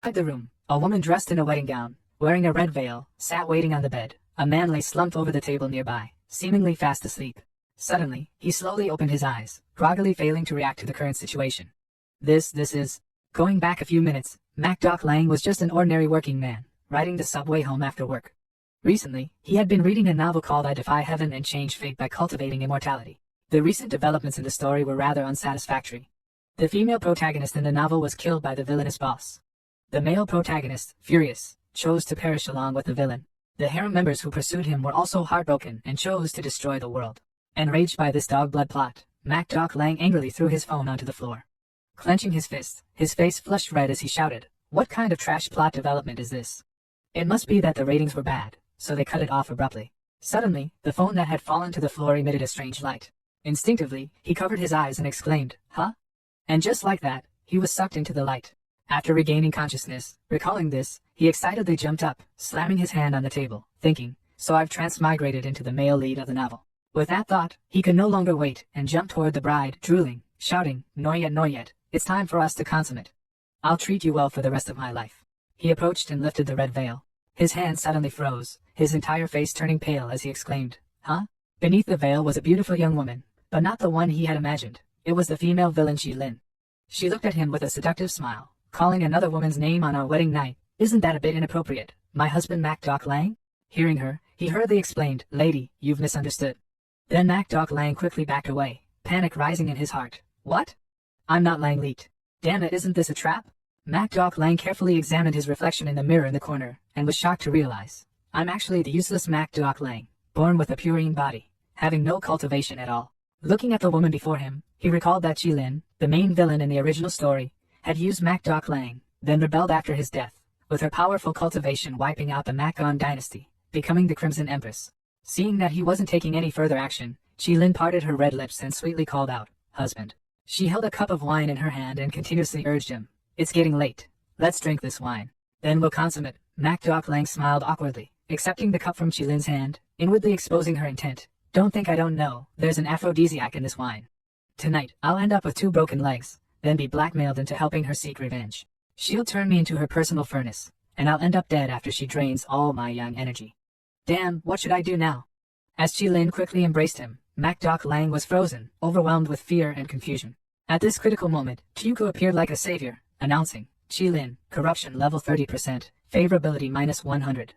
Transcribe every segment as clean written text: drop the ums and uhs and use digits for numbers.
Inside the room, a woman dressed in a wedding gown, wearing a red veil, sat waiting on the bed. A man lay slumped over the table nearby, seemingly fast asleep. Suddenly, he slowly opened his eyes, groggily failing to react to the current situation. This is... Going back a few minutes, MacDoc Lang was just an ordinary working man, riding the subway home after work. Recently, he had been reading a novel called I Defy Heaven and Change Fate by Cultivating Immortality. The recent developments in the story were rather unsatisfactory. The female protagonist in the novel was killed by the villainous boss. The male protagonist, furious, chose to perish along with the villain. The harem members who pursued him were also heartbroken and chose to destroy the world. Enraged by this dog blood plot, MacDoc Lang angrily threw his phone onto the floor. Clenching his fist, his face flushed red as he shouted, "What kind of trash plot development is this?" It must be that the ratings were bad, so they cut it off abruptly. Suddenly, the phone that had fallen to the floor emitted a strange light. Instinctively, he covered his eyes and exclaimed, "Huh?" And just like that, he was sucked into the light. After regaining consciousness, recalling this, he excitedly jumped up, slamming his hand on the table, thinking, so I've transmigrated into the male lead of the novel. With that thought, he could no longer wait and jumped toward the bride, drooling, shouting, "No yet, it's time for us to consummate. I'll treat you well for the rest of my life." He approached and lifted the red veil. His hand suddenly froze, his entire face turning pale as he exclaimed, "Huh?" Beneath the veil was a beautiful young woman, but not the one he had imagined. It was the female villain Lin. She looked at him with a seductive smile, calling another woman's name on our wedding night. Isn't that a bit inappropriate? My husband MacDoc Lang? Hearing her, he hurriedly explained, "Lady, you've misunderstood." Then MacDoc Lang quickly backed away, panic rising in his heart. What? I'm not Lang Leet. Damn it, isn't this a trap? MacDoc Lang carefully examined his reflection in the mirror in the corner, and was shocked to realize, I'm actually the useless MacDoc Lang, born with a purine body, having no cultivation at all. Looking at the woman before him, he recalled that Lin, the main villain in the original story, had used MacDoc Lang, then rebelled after his death, with her powerful cultivation wiping out the Macon dynasty, becoming the Crimson Empress. Seeing that he wasn't taking any further action, Lin parted her red lips and sweetly called out, "Husband." She held a cup of wine in her hand and continuously urged him, "It's getting late. Let's drink this wine. Then we'll consummate." MacDoc Lang smiled awkwardly, accepting the cup from Lin's hand, inwardly exposing her intent. "Don't think I don't know, there's an aphrodisiac in this wine. Tonight, I'll end up with 2 broken legs, then be blackmailed into helping her seek revenge. She'll turn me into her personal furnace, and I'll end up dead after she drains all my young energy. Damn, what should I do now?" As Lin quickly embraced him, MacDoc Lang was frozen, overwhelmed with fear and confusion. At this critical moment, Tuco appeared like a savior, announcing, Lin, corruption level 30%, favorability -100.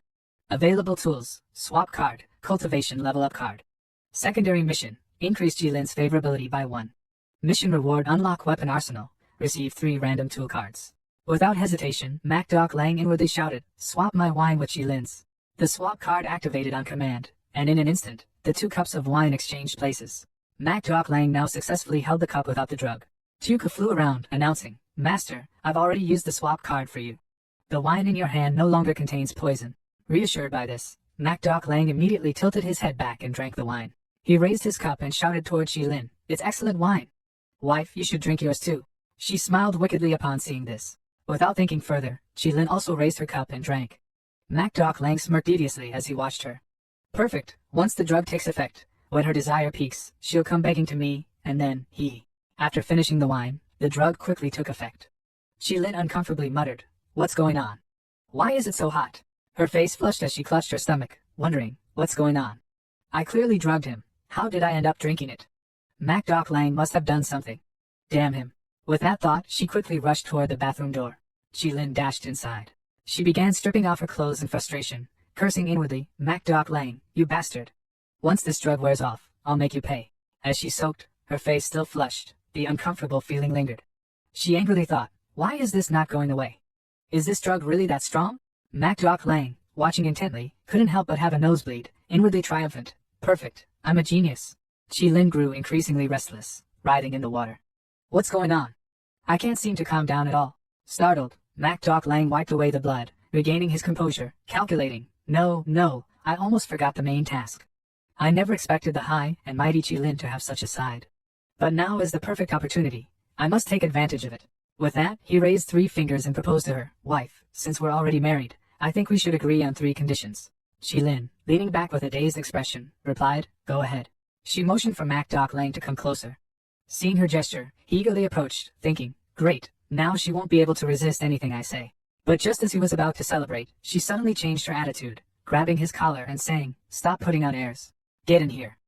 Available tools, swap card, cultivation level up card. Secondary mission, increase Lin's favorability by 1. Mission reward, unlock weapon arsenal, receive 3 random tool cards. Without hesitation, MacDoc Lang inwardly shouted, "Swap my wine with Lin's." The swap card activated on command, and in an instant, the 2 cups of wine exchanged places. MacDoc Lang now successfully held the cup without the drug. Tuca flew around, announcing, "Master, I've already used the swap card for you. The wine in your hand no longer contains poison." Reassured by this, MacDoc Lang immediately tilted his head back and drank the wine. He raised his cup and shouted toward Lin, "It's excellent wine. Wife, you should drink yours too." She smiled wickedly upon seeing this. Without thinking further, Lin also raised her cup and drank. MacDoc Lang smirked deviously as he watched her. Perfect. Once the drug takes effect, when her desire peaks, she'll come begging to me, and then he. After finishing the wine, the drug quickly took effect. Lin uncomfortably muttered, "What's going on? Why is it so hot?" Her face flushed as she clutched her stomach, wondering, what's going on? I clearly drugged him. How did I end up drinking it? MacDoc Lang must have done something. Damn him. With that thought, she quickly rushed toward the bathroom door. Lin dashed inside. She began stripping off her clothes in frustration, cursing inwardly, "MacDoc Lang, you bastard. Once this drug wears off, I'll make you pay." As she soaked, her face still flushed, the uncomfortable feeling lingered. She angrily thought, why is this not going away? Is this drug really that strong? MacDoc Lang, watching intently, couldn't help but have a nosebleed, inwardly triumphant. Perfect, I'm a genius. Lin grew increasingly restless, writhing in the water. What's going on? I can't seem to calm down at all. Startled, MacDoc Lang wiped away the blood, regaining his composure, calculating, No, I almost forgot the main task. I never expected the high and mighty Lin to have such a side. But now is the perfect opportunity. I must take advantage of it. With that, he raised 3 fingers and proposed to her, "Wife, since we're already married, I think we should agree on 3 conditions." Lin, leaning back with a dazed expression, replied, "Go ahead." She motioned for MacDoc Lang to come closer. Seeing her gesture, he eagerly approached, thinking, great, now she won't be able to resist anything I say. But just as he was about to celebrate, she suddenly changed her attitude, grabbing his collar and saying, "Stop putting on airs. Get in here."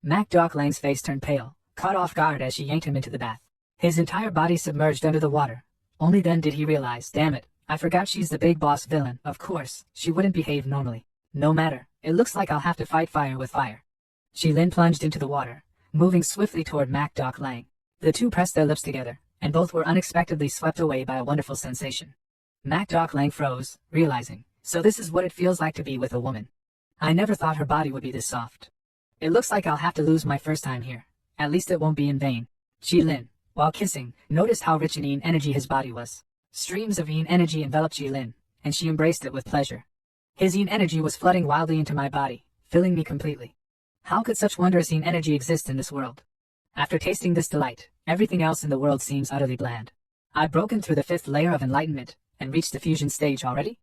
MacDoc Lang's face turned pale, caught off guard as she yanked him into the bath. His entire body submerged under the water. Only then did he realize, damn it, I forgot she's the big boss villain. Of course, she wouldn't behave normally. No matter, it looks like I'll have to fight fire with fire. Jilin plunged into the water, moving swiftly toward MacDoc Lang. The two pressed their lips together, and both were unexpectedly swept away by a wonderful sensation. MacDoc Lang froze, realizing, so this is what it feels like to be with a woman. I never thought her body would be this soft. It looks like I'll have to lose my first time here. At least it won't be in vain. Jilin, while kissing, noticed how rich in yin energy his body was. Streams of yin energy enveloped Jilin, and she embraced it with pleasure. His yin energy was flooding wildly into my body, filling me completely. How could such wondrous yin energy exist in this world? After tasting this delight, everything else in the world seems utterly bland. I've broken through the 5th layer of enlightenment, and reached the fusion stage already?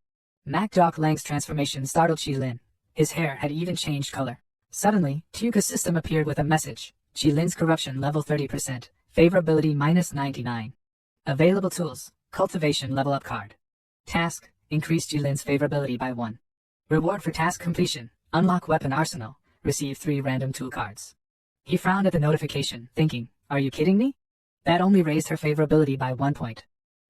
MacDoc Lang's transformation startled Jilin. His hair had even changed color. Suddenly, Tuka's system appeared with a message. Jilin's corruption level 30%, favorability -99. Available tools, cultivation level up card. Task, increase Jilin's favorability by 1. Reward for task completion, unlock weapon arsenal, receive 3 random tool cards. He frowned at the notification, thinking, are you kidding me? That only raised her favorability by 1 point.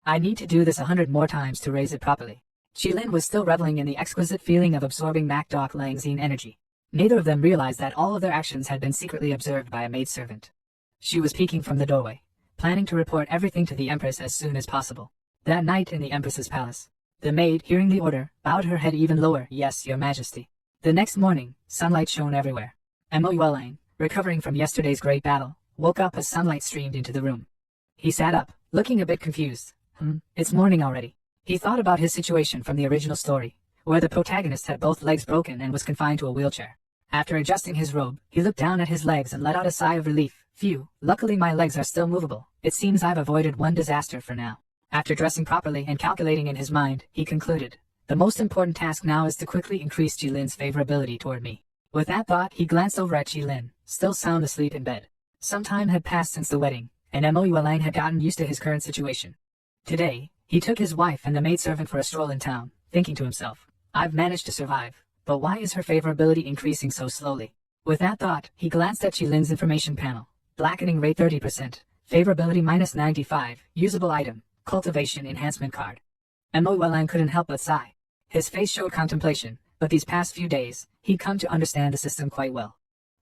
I need to do this 100 more times to raise it properly. Jilin was still reveling in the exquisite feeling of absorbing MacDoc Lang's yin energy. Neither of them realized that all of their actions had been secretly observed by a maidservant. She was peeking from the doorway, planning to report everything to the Empress as soon as possible. That night in the Empress's palace, the maid, hearing the order, bowed her head even lower. Yes, your majesty. The next morning, sunlight shone everywhere. Lang, recovering from yesterday's great battle, woke up as sunlight streamed into the room. He sat up, looking a bit confused. It's morning already. He thought about his situation from the original story, where the protagonist had both legs broken and was confined to a wheelchair. After adjusting his robe, he looked down at his legs and let out a sigh of relief. Phew, luckily my legs are still movable. It seems I've avoided one disaster for now. After dressing properly and calculating in his mind, he concluded, the most important task now is to quickly increase Jilin's favorability toward me. With that thought, he glanced over at Jilin, still sound asleep in bed. Some time had passed since the wedding, and Lang had gotten used to his current situation. Today, he took his wife and the maidservant for a stroll in town, thinking to himself, I've managed to survive. But why is her favorability increasing so slowly? With that thought, he glanced at Jilin's information panel. Blackening rate 30%, favorability -95, usable item, cultivation enhancement card. Lang couldn't help but sigh. His face showed contemplation, but these past few days, he'd come to understand the system quite well.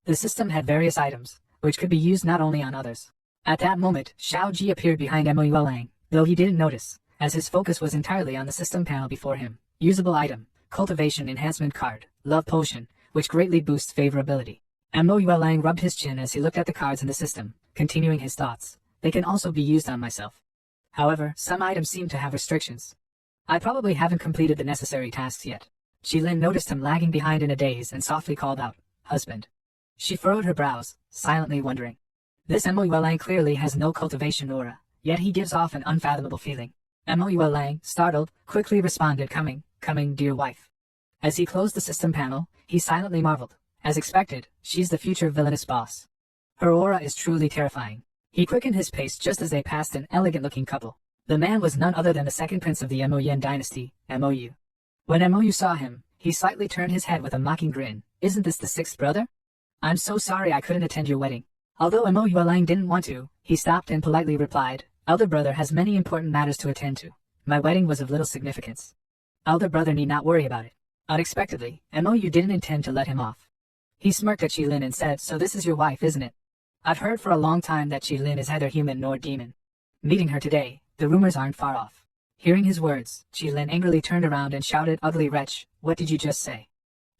The system had various items, which could be used not only on others. At that moment, Xiao Ji appeared behind Lang, though he didn't notice, as his focus was entirely on the system panel before him. Usable item, cultivation enhancement card, love potion, which greatly boosts favorability. Lang rubbed his chin as he looked at the cards in the system, continuing his thoughts. They can also be used on myself. However, some items seem to have restrictions. I probably haven't completed the necessary tasks yet. Jilin noticed him lagging behind in a daze and softly called out, husband. She furrowed her brows, silently wondering. This Lang clearly has no cultivation aura, yet he gives off an unfathomable feeling. Lang, startled, quickly responded, coming, dear wife. As he closed the system panel, he silently marveled. As expected, she's the future villainous boss. Her aura is truly terrifying. He quickened his pace just as they passed an elegant-looking couple. The man was none other than the second prince of the Moyen dynasty, Mou. When Mou saw him, he slightly turned his head with a mocking grin. Isn't this the 6th brother? I'm so sorry I couldn't attend your wedding. Although Lang didn't want to, he stopped and politely replied, elder brother has many important matters to attend to. My wedding was of little significance. Elder brother need not worry about it. Unexpectedly, Mou didn't intend to let him off. He smirked at Jilin and said, so this is your wife, isn't it? I've heard for a long time that Jilin is neither human nor demon. Meeting her today, the rumors aren't far off. Hearing his words, Jilin angrily turned around and shouted, ugly wretch, what did you just say?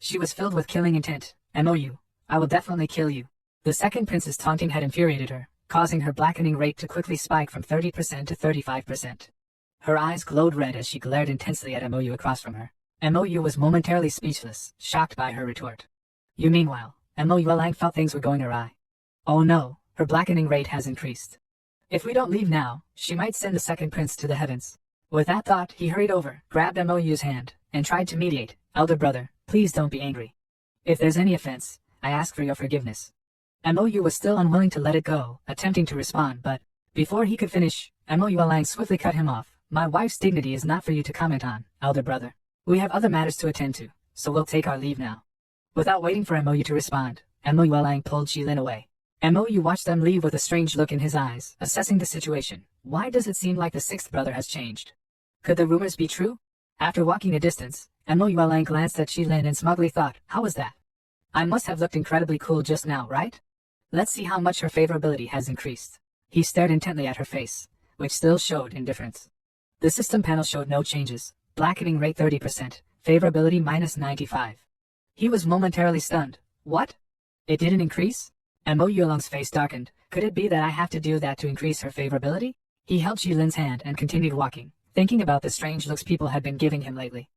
She was filled with killing intent. Mou, I will definitely kill you. The second prince's taunting had infuriated her, causing her blackening rate to quickly spike from 30% to 35%. Her eyes glowed red as she glared intensely at Mou across from her. Mou was momentarily speechless, shocked by her retort. You meanwhile, Lang felt things were going awry. Oh no, her blackening rate has increased. If we don't leave now, she might send the second prince to the heavens. With that thought, he hurried over, grabbed Mou's hand, and tried to mediate. Elder brother, please don't be angry. If there's any offense, I ask for your forgiveness. Mou was still unwilling to let it go, attempting to respond, but before he could finish, Lang swiftly cut him off. My wife's dignity is not for you to comment on, elder brother. We have other matters to attend to, so we'll take our leave now. Without waiting for Mo to respond, Mo Yuelang pulled Qilin away. Mo Yu watched them leave with a strange look in his eyes, assessing the situation. Why does it seem like the sixth brother has changed? Could the rumors be true? After walking a distance, Mo Yuelang glanced at Qilin and smugly thought, how was that? I must have looked incredibly cool just now, right? Let's see how much her favorability has increased. He stared intently at her face, which still showed indifference. The system panel showed no changes. Blackening rate 30%, favorability -95. He was momentarily stunned. What? It didn't increase? Mo Yuelang's face darkened. Could it be that I have to do that to increase her favorability? He held Qilin's hand and continued walking, thinking about the strange looks people had been giving him lately.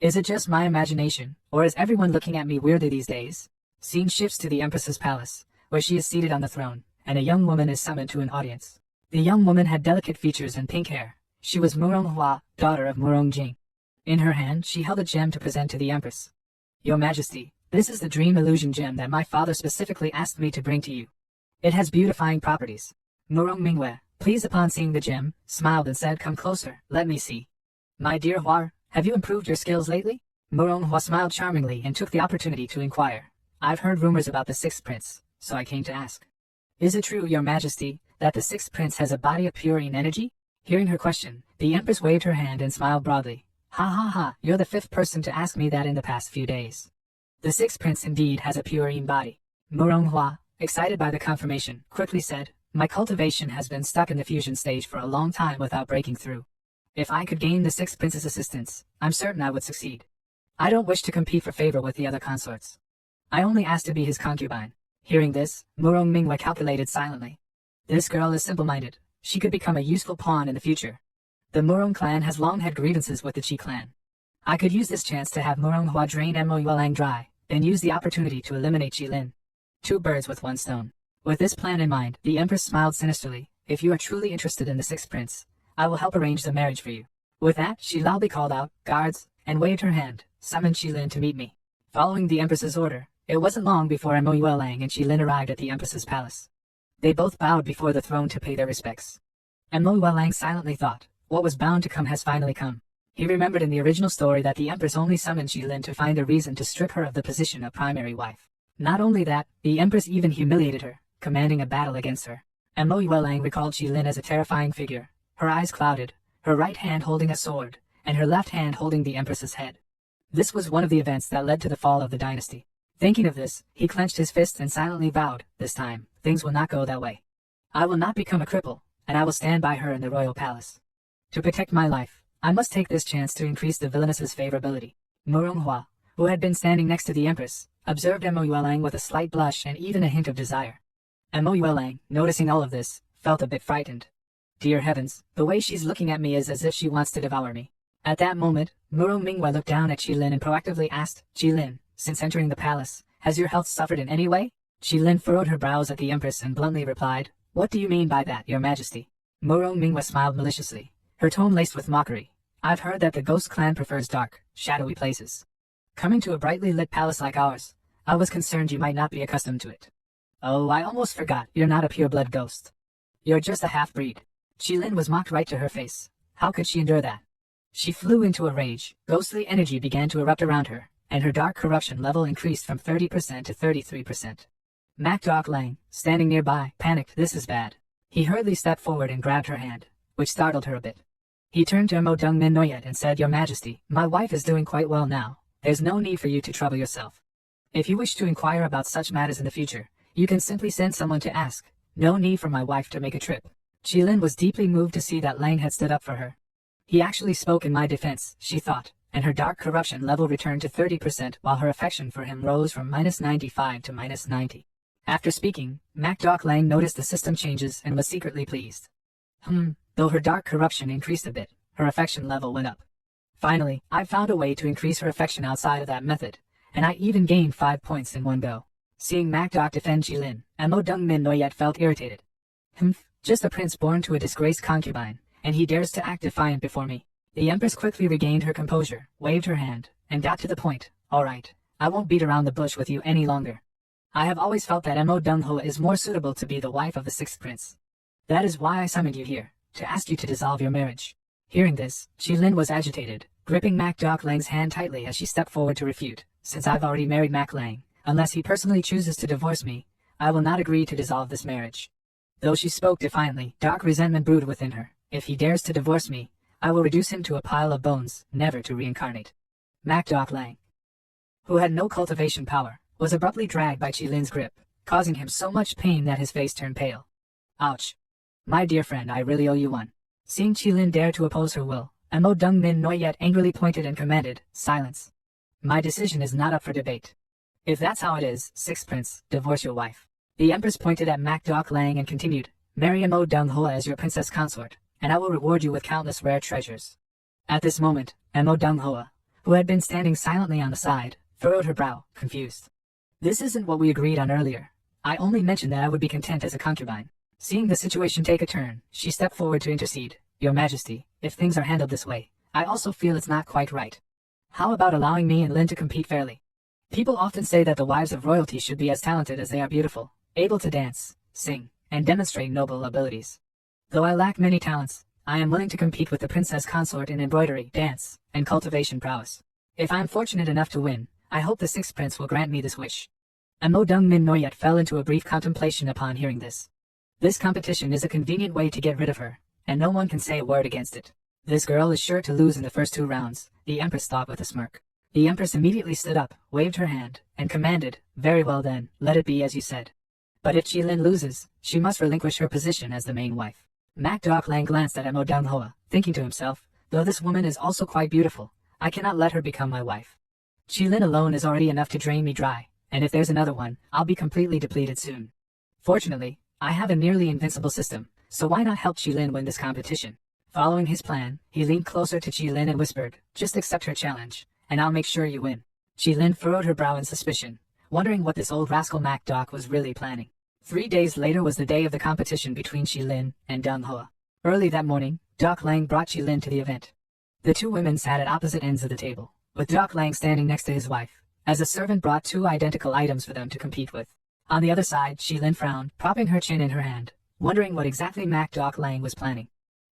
Is it just my imagination, or is everyone looking at me weirdly these days? Scene shifts to the Empress's palace, where she is seated on the throne, and a young woman is summoned to an audience. The young woman had delicate features and pink hair. She was Murong Hua, daughter of Murong Jing. In her hand, she held a gem to present to the Empress. Your Majesty, this is the Dream Illusion Gem that my father specifically asked me to bring to you. It has beautifying properties. Murong Mingwe, pleased upon seeing the gem, smiled and said, come closer, let me see. My dear Hua, have you improved your skills lately? Murong Hua smiled charmingly and took the opportunity to inquire. I've heard rumors about the sixth prince, so I came to ask. Is it true, Your Majesty, that the sixth prince has a body of purine energy? Hearing her question, the Empress waved her hand and smiled broadly. Ha ha ha, you're the fifth person to ask me that in the past few days. The sixth prince indeed has a purine body. Murong Hua, excited by the confirmation, quickly said, my cultivation has been stuck in the fusion stage for a long time without breaking through. If I could gain the sixth prince's assistance, I'm certain I would succeed. I don't wish to compete for favor with the other consorts. I only ask to be his concubine. Hearing this, Murong Mingwei calculated silently. This girl is simple-minded. She could become a useful pawn in the future. The Murong clan has long had grievances with the Qi clan. I could use this chance to have Murong Hua drain Mo Yuelang dry, then use the opportunity to eliminate Qilin. Two birds with one stone. With this plan in mind, the Empress smiled sinisterly. If you are truly interested in the sixth prince, I will help arrange the marriage for you. With that, she loudly called out, guards, and waved her hand, summoned Qilin to meet me. Following the Empress's order, it wasn't long before Mo Yuelang and Qilin arrived at the Empress's palace. They both bowed before the throne to pay their respects. And Mo Yuelang silently thought, what was bound to come has finally come. He remembered in the original story that the Empress only summoned Qilin to find a reason to strip her of the position of primary wife. Not only that, the Empress even humiliated her, commanding a battle against her. And Mo Yuelang recalled Qilin as a terrifying figure, her eyes clouded, her right hand holding a sword, and her left hand holding the Empress's head. This was one of the events that led to the fall of the dynasty. Thinking of this, he clenched his fists and silently vowed, this time, things will not go that way. I will not become a cripple, and I will stand by her in the royal palace. To protect my life, I must take this chance to increase the villainess's favorability. Murong Hua, who had been standing next to the Empress, observed Mo Yuelang with a slight blush and even a hint of desire. Mo Yuelang, noticing all of this, felt a bit frightened. Dear heavens, the way she's looking at me is as if she wants to devour me. At that moment, Murong Mingwei looked down at Qilin and proactively asked, Qilin, since entering the palace, has your health suffered in any way? Qilin furrowed her brows at the Empress and bluntly replied, what do you mean by that, Your Majesty? Murong Mingwei smiled maliciously, her tone laced with mockery. I've heard that the Ghost Clan prefers dark, shadowy places. Coming to a brightly lit palace like ours, I was concerned you might not be accustomed to it. Oh, I almost forgot, you're not a pure-blood ghost. You're just a half-breed. Qilin was mocked right to her face. How could she endure that? She flew into a rage. Ghostly energy began to erupt around her, and her dark corruption level increased from 30% to 33%. MacDoc Lang, standing nearby, panicked. This is bad. He hurriedly stepped forward and grabbed her hand, which startled her a bit. He turned to Mo Dung Min Noyet and said, Your Majesty, my wife is doing quite well now. There's no need for you to trouble yourself. If you wish to inquire about such matters in the future, you can simply send someone to ask. No need for my wife to make a trip. Qilin was deeply moved to see that Lang had stood up for her. He actually spoke in my defense, she thought, and her dark corruption level returned to 30% while her affection for him rose from -95 to -90. After speaking, MacDoc Lang noticed the system changes and was secretly pleased. Though her dark corruption increased a bit, her affection level went up. Finally, I found a way to increase her affection outside of that method, and I even gained 5 points in one go. Seeing MacDoc defend Qilin, Mo Dung Min Noyet felt irritated. Just a prince born to a disgraced concubine, and he dares to act defiant before me. The Empress quickly regained her composure, waved her hand, and got to the point. All right, I won't beat around the bush with you any longer. I have always felt that Mo Dung Ho is more suitable to be the wife of the sixth prince. That is why I summoned you here, to ask you to dissolve your marriage. Hearing this, Qilin was agitated, gripping Mak Dok Lang's hand tightly as she stepped forward to refute. Since I've already married Mak Lang, unless he personally chooses to divorce me, I will not agree to dissolve this marriage. Though she spoke defiantly, dark resentment brewed within her. If he dares to divorce me, I will reduce him to a pile of bones, never to reincarnate. Mak Dok Lang, who had no cultivation power, was abruptly dragged by Qilin's grip, causing him so much pain that his face turned pale. Ouch. My dear friend, I really owe you one. Seeing Qilin dare to oppose her will, Mo Dung Min Noyet angrily pointed and commanded, silence. My decision is not up for debate. If that's how it is, Sixth Prince, divorce your wife. The Empress pointed at Mak Dok Lang and continued, marry Mo Dung Hoa as your princess consort, and I will reward you with countless rare treasures. At this moment, Mo Dung Hoa, who had been standing silently on the side, furrowed her brow, confused. This isn't what we agreed on earlier. I only mentioned that I would be content as a concubine. Seeing the situation take a turn, she stepped forward to intercede. Your Majesty, if things are handled this way, I also feel it's not quite right. How about allowing me and Lin to compete fairly? People often say that the wives of royalty should be as talented as they are beautiful, able to dance, sing, and demonstrate noble abilities. Though I lack many talents, I am willing to compete with the princess consort in embroidery, dance, and cultivation prowess. If I am fortunate enough to win, I hope the Sixth Prince will grant me this wish. Mo Dung Min Noyet fell into a brief contemplation upon hearing this. This competition is a convenient way to get rid of her, and no one can say a word against it. This girl is sure to lose in the first 2 rounds, the Empress thought with a smirk. The Empress immediately stood up, waved her hand, and commanded, very well then, let it be as you said. But if Qilin loses, she must relinquish her position as the main wife. Mak Dok Lang glanced at Mo Dung Hoa, thinking to himself, though this woman is also quite beautiful, I cannot let her become my wife. Qilin alone is already enough to drain me dry, and if there's another one, I'll be completely depleted soon. Fortunately, I have a nearly invincible system, so why not help Qilin win this competition? Following his plan, he leaned closer to Qilin and whispered, just accept her challenge, and I'll make sure you win. Qilin furrowed her brow in suspicion, wondering what this old rascal Mak Dok was really planning. 3 days later was the day of the competition between Qilin and Dung Hoa. Early that morning, Dok Lang brought Qilin to the event. The 2 women sat at opposite ends of the table, with Dok Lang standing next to his wife, as a servant brought 2 identical items for them to compete with. On the other side, Qilin frowned, propping her chin in her hand, wondering what exactly Mak Dok Lang was planning.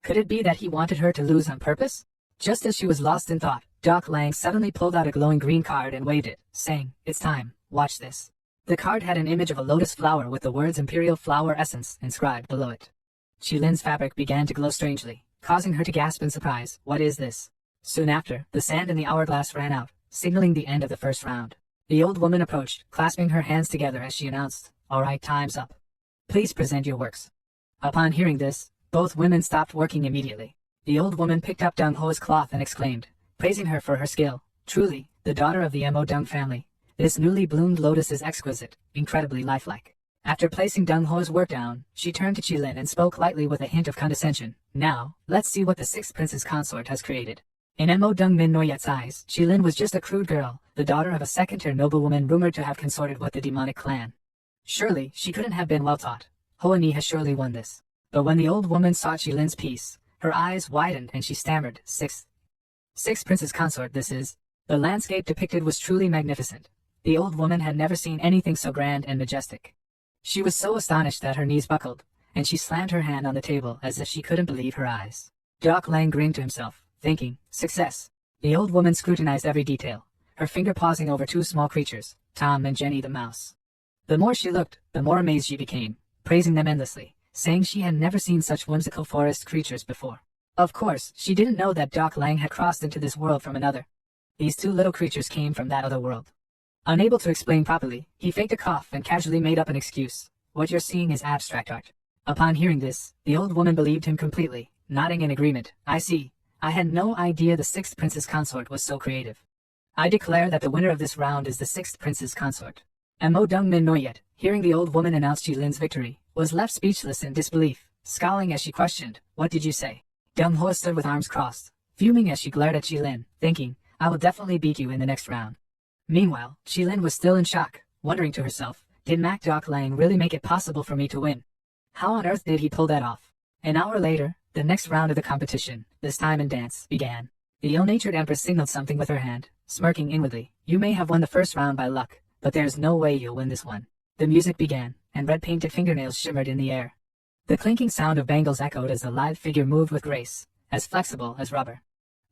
Could it be that he wanted her to lose on purpose? Just as she was lost in thought, Dok Lang suddenly pulled out a glowing green card and waved it, saying, it's time, watch this. The card had an image of a lotus flower with the words Imperial Flower Essence inscribed below it. Qilin's fabric began to glow strangely, causing her to gasp in surprise, what is this? Soon after, the sand in the hourglass ran out, signaling the end of the first round. The old woman approached, clasping her hands together as she announced, all right, time's up. Please present your works. Upon hearing this, both women stopped working immediately. The old woman picked up Dung Ho's cloth and exclaimed, praising her for her skill, truly, the daughter of the Mo Dung family. This newly bloomed lotus is exquisite, incredibly lifelike. After placing Dung Ho's work down, she turned to Qilin and spoke lightly with a hint of condescension. Now, let's see what the Sixth Prince's consort has created. In Mo Dung Min Noyet's eyes, Qilin was just a crude girl, the daughter of a second-tier noblewoman rumored to have consorted with the demonic clan. Surely, she couldn't have been well taught. Hoani has surely won this. But when the old woman saw Qilin's piece, her eyes widened and she stammered, Sixth Prince's consort this is. The landscape depicted was truly magnificent. The old woman had never seen anything so grand and majestic. She was so astonished that her knees buckled, and she slammed her hand on the table as if she couldn't believe her eyes. Dok Lang grinned to himself, thinking, success. The old woman scrutinized every detail, her finger pausing over 2 small creatures, Tom and Jenny the mouse. The more she looked, the more amazed she became, praising them endlessly, saying she had never seen such whimsical forest creatures before. Of course, she didn't know that Dok Lang had crossed into this world from another. These 2 little creatures came from that other world. Unable to explain properly, he faked a cough and casually made up an excuse. What you're seeing is abstract art. Upon hearing this, the old woman believed him completely, nodding in agreement. I see. I had no idea the Sixth Prince's consort was so creative. I declare that the winner of this round is the Sixth Prince's consort. Mo Dung Min Noyet, hearing the old woman announce Qilin's victory, was left speechless in disbelief, scowling as she questioned, what did you say? Dung Ho stood with arms crossed, fuming as she glared at Qilin, thinking, I will definitely beat you in the next round. Meanwhile, Qilin was still in shock, wondering to herself, did Mak Dok Lang really make it possible for me to win? How on earth did he pull that off? An hour later, the next round of the competition, this time in dance, began. The ill-natured Empress signaled something with her hand, smirking inwardly. You may have won the first round by luck, but there's no way you'll win this one. The music began, and red-painted fingernails shimmered in the air. The clinking sound of bangles echoed as the lithe figure moved with grace, as flexible as rubber.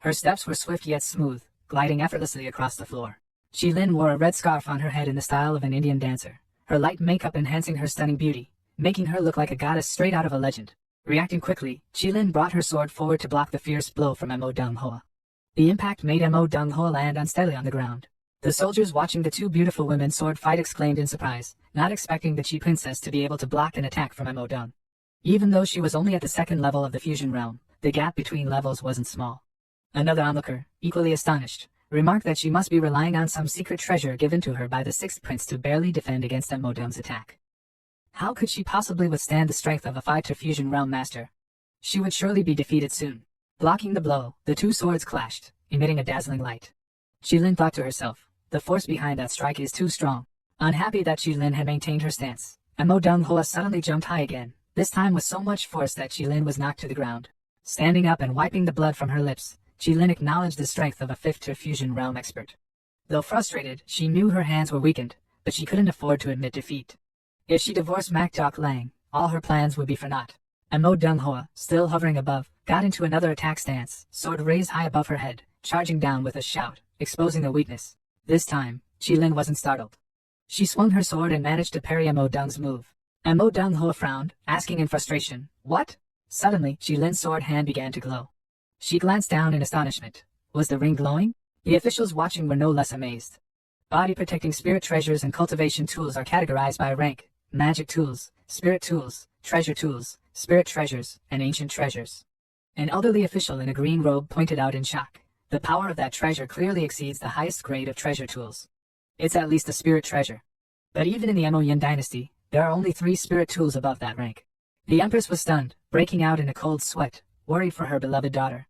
Her steps were swift yet smooth, gliding effortlessly across the floor. Qilin wore a red scarf on her head in the style of an Indian dancer, her light makeup enhancing her stunning beauty, making her look like a goddess straight out of a legend. Reacting quickly, Qilin brought her sword forward to block the fierce blow from Mo Dong Hoa. The impact made Mo Dong Hoa land unsteadily on the ground. The soldiers watching the two beautiful women sword fight exclaimed in surprise, not expecting the Qi princess to be able to block an attack from Mo Dong. Even though she was only at the second level of the fusion realm, the gap between levels wasn't small. Another onlooker, equally astonished, remarked that she must be relying on some secret treasure given to her by the sixth prince to barely defend against Mo Dong's attack. How could she possibly withstand the strength of a fighter fusion realm master? She would surely be defeated soon. Blocking the blow, the two swords clashed, emitting a dazzling light. Qilin thought to herself, the force behind that strike is too strong. Unhappy that Qilin had maintained her stance, Mo Dong Hoa suddenly jumped high again, this time with so much force that Qilin was knocked to the ground. Standing up and wiping the blood from her lips, Qilin acknowledged the strength of a fifth-tier fusion realm expert. Though frustrated, she knew her hands were weakened, but she couldn't afford to admit defeat. If she divorced Mak Dok Lang, all her plans would be for naught. Mo Dong Hoa, still hovering above, got into another attack stance, sword raised high above her head, charging down with a shout, exposing the weakness. This time, Qilin wasn't startled. She swung her sword and managed to parry Mo Dong's move. Mo Dong Hoa frowned, asking in frustration, "What?" Suddenly, Qilin's sword hand began to glow. She glanced down in astonishment. Was the ring glowing? The officials watching were no less amazed. Body-protecting spirit treasures and cultivation tools are categorized by rank: magic tools, spirit tools, treasure tools, spirit treasures, and ancient treasures. An elderly official in a green robe pointed out in shock. The power of that treasure clearly exceeds the highest grade of treasure tools. It's at least a spirit treasure. But even in the Moyin dynasty, there are only 3 spirit tools above that rank. The Empress was stunned, breaking out in a cold sweat, worried for her beloved daughter.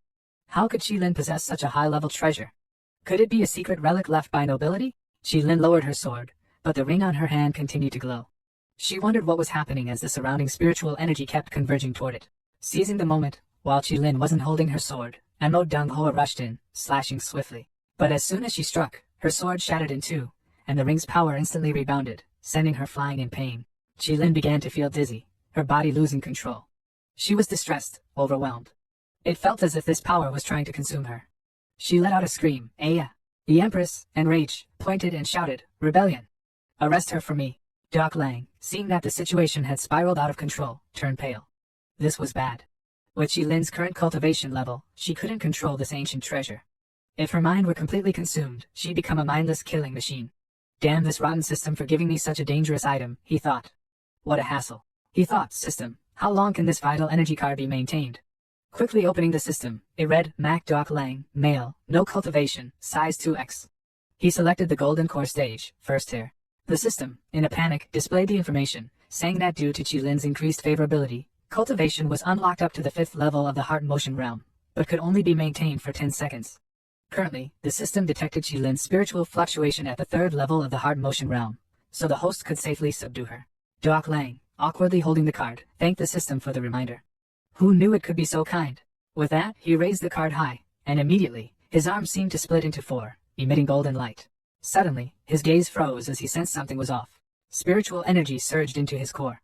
How could Qilin possess such a high-level treasure? Could it be a secret relic left by nobility? Qilin lowered her sword, but the ring on her hand continued to glow. She wondered what was happening as the surrounding spiritual energy kept converging toward it. Seizing the moment, while Qilin wasn't holding her sword, Mo Dong Hoa rushed in, slashing swiftly. But as soon as she struck, her sword shattered in two, and the ring's power instantly rebounded, sending her flying in pain. Qilin began to feel dizzy, her body losing control. She was distressed, overwhelmed. It felt as if this power was trying to consume her. She let out a scream, "Aya!" The Empress, enraged, pointed and shouted, "Rebellion! Arrest her for me!" Dok Lang, seeing that the situation had spiraled out of control, turned pale. This was bad. With Qilin's current cultivation level, she couldn't control this ancient treasure. If her mind were completely consumed, she'd become a mindless killing machine. Damn this rotten system for giving me such a dangerous item, he thought. What a hassle. He thought, system, how long can this vital energy card be maintained? Quickly opening the system, it read, Mak Dok Lang, male, no cultivation, size 2x. He selected the golden core stage, first tier. The system, in a panic, displayed the information, saying that due to Qilin's increased favorability, cultivation was unlocked up to the 5th level of the heart motion realm, but could only be maintained for 10 seconds. Currently, the system detected Qilin's spiritual fluctuation at the 3rd level of the heart motion realm, so the host could safely subdue her. Dok Lang, awkwardly holding the card, thanked the system for the reminder. Who knew it could be so kind? With that, he raised the card high, and immediately, his arm seemed to split into 4, emitting golden light. Suddenly, his gaze froze as he sensed something was off. Spiritual energy surged into his core.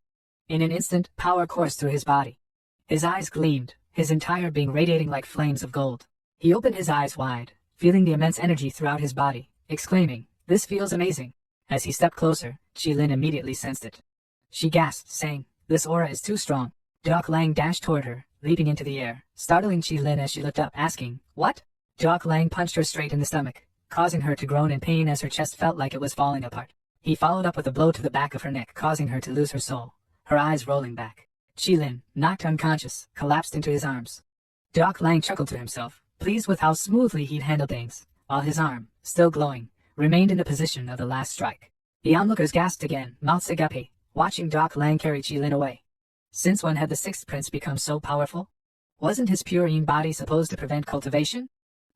In an instant, power coursed through his body. His eyes gleamed, his entire being radiating like flames of gold. He opened his eyes wide, feeling the immense energy throughout his body, exclaiming, "This feels amazing." As he stepped closer, Qilin immediately sensed it. She gasped, saying, "This aura is too strong." Dok Lang dashed toward her, leaping into the air, startling Qilin as she looked up, asking, "What?" Dok Lang punched her straight in the stomach, causing her to groan in pain as her chest felt like it was falling apart. He followed up with a blow to the back of her neck, causing her to lose her soul, her eyes rolling back. Qilin, knocked unconscious, collapsed into his arms. Dok Lang chuckled to himself, pleased with how smoothly he'd handled things, while his arm, still glowing, remained in the position of the last strike. The onlookers gasped again, mouths agape, watching Dok Lang carry Qilin away. Since when had the 6th prince become so powerful? Wasn't his purine body supposed to prevent cultivation?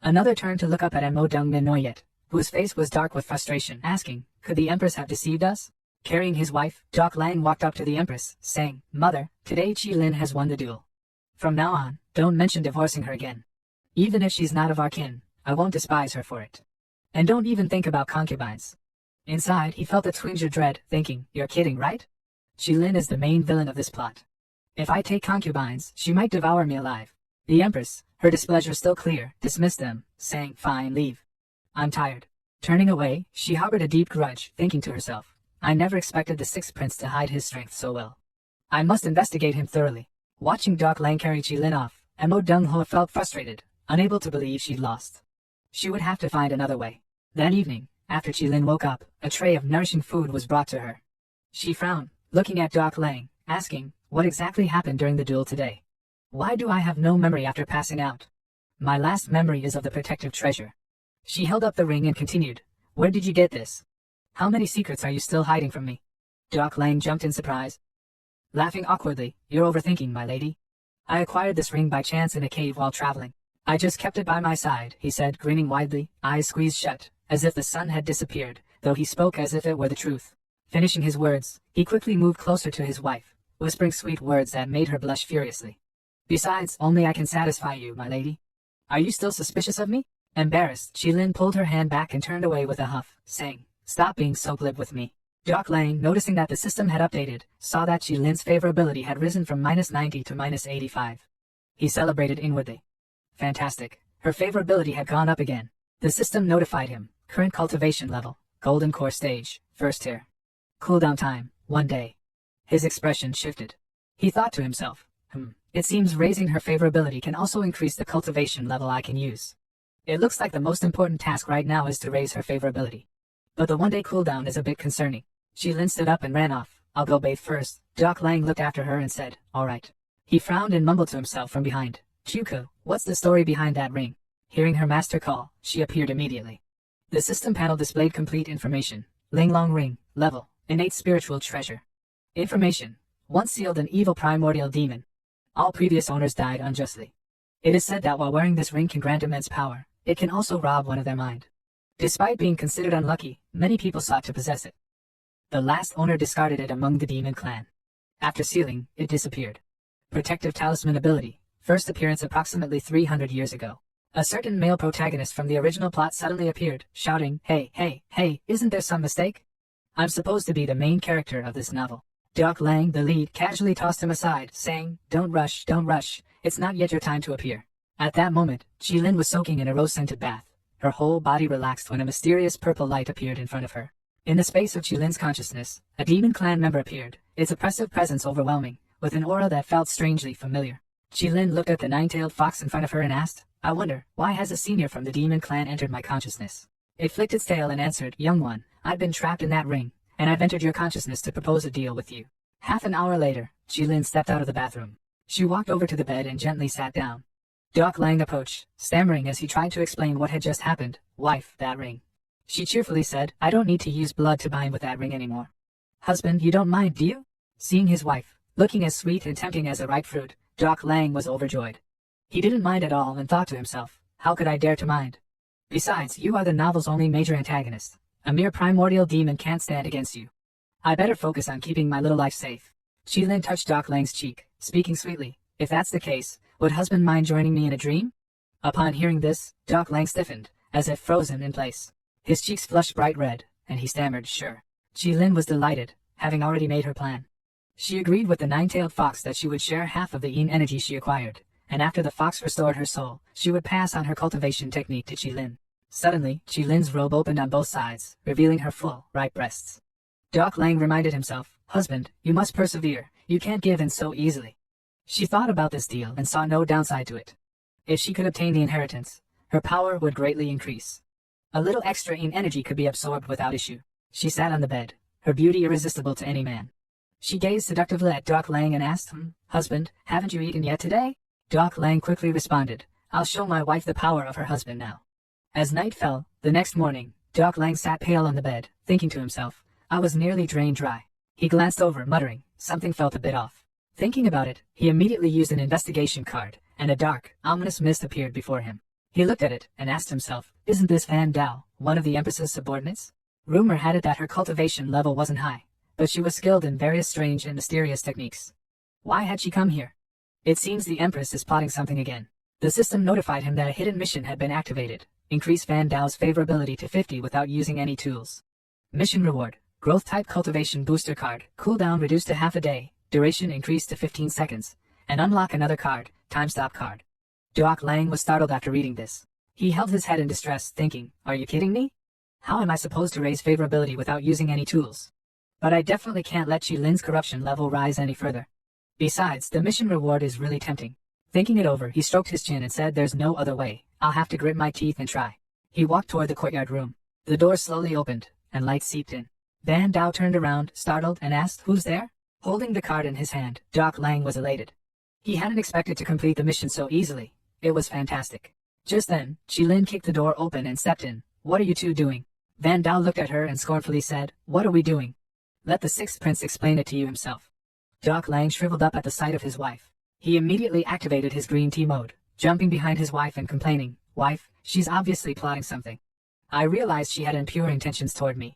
Another turned to look up at Mo Dong Minoyet, whose face was dark with frustration, asking, could the Empress have deceived us? Carrying his wife, Dok Lang walked up to the Empress, saying, "Mother, today Qilin has won the duel. From now on, don't mention divorcing her again. Even if she's not of our kin, I won't despise her for it. And don't even think about concubines." Inside, he felt a twinge of dread, thinking, "You're kidding, right? Qilin is the main villain of this plot. If I take concubines, she might devour me alive." The Empress, her displeasure still clear, dismissed them, saying, "Fine, leave. I'm tired." Turning away, she harbored a deep grudge, thinking to herself, "I never expected the Sixth Prince to hide his strength so well. I must investigate him thoroughly." Watching Doc Lang carry Qilin off, Mo Dong-ho felt frustrated, unable to believe she'd lost. She would have to find another way. That evening, after Qilin woke up, a tray of nourishing food was brought to her. She frowned, looking at Doc Lang, asking, "What exactly happened during the duel today? Why do I have no memory after passing out? My last memory is of the protective treasure." She held up the ring and continued, "Where did you get this? How many secrets are you still hiding from me?" Doc Lang jumped in surprise. Laughing awkwardly, "You're overthinking, my lady. I acquired this ring by chance in a cave while traveling. I just kept it by my side," he said, grinning widely, eyes squeezed shut, as if the sun had disappeared, though he spoke as if it were the truth. Finishing his words, he quickly moved closer to his wife, whispering sweet words that made her blush furiously. "Besides, only I can satisfy you, my lady. Are you still suspicious of me?" Embarrassed, Qilin pulled her hand back and turned away with a huff, saying, "Stop being so glib with me." Doc Lang, noticing that the system had updated, saw that Qilin's favorability had risen from -90 to -85. He celebrated inwardly. Fantastic. Her favorability had gone up again. The system notified him, current cultivation level, Golden Core Stage, first tier. Cooldown time, 1 day. His expression shifted. He thought to himself, it seems raising her favorability can also increase the cultivation level I can use. It looks like the most important task right now is to raise her favorability. But the 1 day cooldown is a bit concerning. Qilin stood up and ran off. "I'll go bathe first." Doc Lang looked after her and said, "All right." He frowned and mumbled to himself from behind, "Chuko, what's the story behind that ring?" Hearing her master call, she appeared immediately. The system panel displayed complete information. Linglong ring, level, innate spiritual treasure. Information, once sealed an evil primordial demon. All previous owners died unjustly. It is said that while wearing this ring can grant immense power, it can also rob one of their mind. Despite being considered unlucky, many people sought to possess it. The last owner discarded it among the demon clan. After sealing, it disappeared. Protective talisman ability, first appearance approximately 300 years ago. A certain male protagonist from the original plot suddenly appeared, shouting, "Hey, hey, hey, isn't there some mistake? I'm supposed to be the main character of this novel." Doc Lang, the lead, casually tossed him aside, saying, don't rush, it's not yet your time to appear." At that moment, Qilin was soaking in a rose-scented bath. Her whole body relaxed when a mysterious purple light appeared in front of her. In the space of Qilin's consciousness, a demon clan member appeared, its oppressive presence overwhelming, with an aura that felt strangely familiar. Qilin looked at the nine-tailed fox in front of her and asked, "I wonder, why has a senior from the demon clan entered my consciousness?" It flicked its tail and answered, "Young one, I've been trapped in that ring, and I've entered your consciousness to propose a deal with you." Half an hour later, Qilin stepped out of the bathroom. She walked over to the bed and gently sat down. Doc Lang approached, stammering as he tried to explain what had just happened. "Wife, that ring." She cheerfully said, "I don't need to use blood to bind with that ring anymore." "Husband, you don't mind, do you?" Seeing his wife, looking as sweet and tempting as a ripe fruit, Doc Lang was overjoyed. He didn't mind at all and thought to himself, "How could I dare to mind? Besides, you are the novel's only major antagonist. A mere primordial demon can't stand against you. I better focus on keeping my little life safe." Qilin touched Doc Lang's cheek, speaking sweetly, "If that's the case, would husband mind joining me in a dream?" Upon hearing this, Doc Lang stiffened, as if frozen in place. His cheeks flushed bright red, and he stammered, "Sure." Qilin was delighted, having already made her plan. She agreed with the nine-tailed fox that she would share half of the yin energy she acquired, and after the fox restored her soul, she would pass on her cultivation technique to Qilin. Suddenly, Qilin's robe opened on both sides, revealing her full, ripe breasts. Doc Lang reminded himself, "Husband, you must persevere, you can't give in so easily." She thought about this deal and saw no downside to it. If she could obtain the inheritance, her power would greatly increase. A little extra yin energy could be absorbed without issue. She sat on the bed, her beauty irresistible to any man. She gazed seductively at Doc Lang and asked, "Husband, haven't you eaten yet today?" Doc Lang quickly responded, "I'll show my wife the power of her husband now." As night fell, the next morning, Doc Lang sat pale on the bed, thinking to himself, "I was nearly drained dry." He glanced over, muttering, something felt a bit off. Thinking about it, he immediately used an investigation card, and a dark, ominous mist appeared before him. He looked at it and asked himself, "Isn't this Fan Dao, one of the Empress's subordinates?" Rumor had it that her cultivation level wasn't high, but she was skilled in various strange and mysterious techniques. Why had she come here? It seems the Empress is plotting something again. The system notified him that a hidden mission had been activated. Increase Fan Dao's favorability to 50 without using any tools. Mission reward, growth type cultivation booster card, cooldown reduced to half a day, duration increased to 15 seconds, and unlock another card, time stop card. Duok Lang was startled after reading this. He held his head in distress, thinking, are you kidding me? How am I supposed to raise favorability without using any tools? But I definitely can't let Qilin's corruption level rise any further. Besides, the mission reward is really tempting. Thinking it over, he stroked his chin and said, there's no other way. I'll have to grit my teeth and try. He walked toward the courtyard room. The door slowly opened, and light seeped in. Van Dao turned around, startled, and asked, who's there? Holding the card in his hand, Duok Lang was elated. He hadn't expected to complete the mission so easily. It was fantastic. Just then, Qilin kicked the door open and stepped in. What are you two doing? Van Dao looked at her and scornfully said, what are we doing? Let the sixth prince explain it to you himself. Duok Lang shriveled up at the sight of his wife. He immediately activated his green tea mode, jumping behind his wife and complaining, wife, she's obviously plotting something. I realized she had impure intentions toward me.